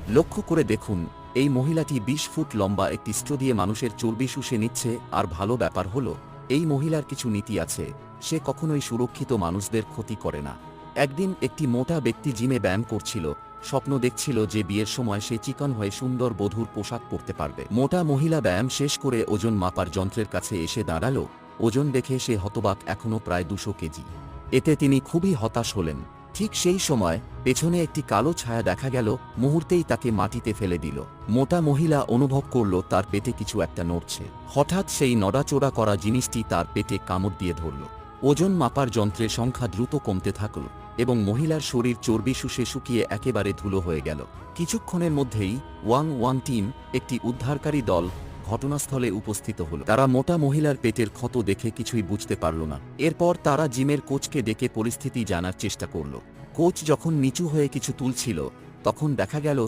লক্ষ্য করে দেখুন, এই মহিলাটি ২০ ফুট লম্বা একটি স্ট্রো দিয়ে মানুষের চর্বি শুষে নিচ্ছে। আর ভালো ব্যাপার হলো, এই মহিলার কিছু নীতি আছে, সে কখনোই সুরক্ষিত মানুষদের ক্ষতি করে না। একদিন একটি মোটা ব্যক্তি জিমে ব্যায়াম করছিল, স্বপ্ন দেখছিল যে বিয়ের সময় সে চিকন হয়ে সুন্দর বধূর পোশাক পরতে পারবে। মোটা মহিলা ব্যায়াম শেষ করে ওজন মাপার যন্ত্রের কাছে এসে দাঁড়ালো। ওজন দেখে সে হতবাক, এখনও প্রায় ২০০ কেজি। এতে তিনি খুবই হতাশ হলেন। ঠিক সেই সময় পেছনে একটি কালো ছায়া দেখা গেল, মুহূর্তেই তাকে মাটিতে ফেলে দিল। মোটা মহিলা অনুভব করল তার পেটে কিছু একটা নড়ছে। হঠাৎ সেই নড়াচড়া করা জিনিসটি তার পেটে কামড় দিয়ে ধরল। ওজন মাপার যন্ত্রের সংখ্যা দ্রুত কমতে থাকল এবং মহিলার শরীর চর্বি শুষে শুকিয়ে একেবারে ধুলো হয়ে গেল। কিছুক্ষণের মধ্যেই ওয়াং টিম, একটি উদ্ধারকারী দল, ঘটনাস্থলে উপস্থিত হল। তারা মোটা মহিলার পেটের ক্ষত দেখে কিছুই বুঝতে পারল না। এরপর তারা জিমের কোচকে ডেকে পরিস্থিতি জানার চেষ্টা করল। কোচ যখন নিচু হয়ে কিছু তুলছিল, তখন দেখা গেল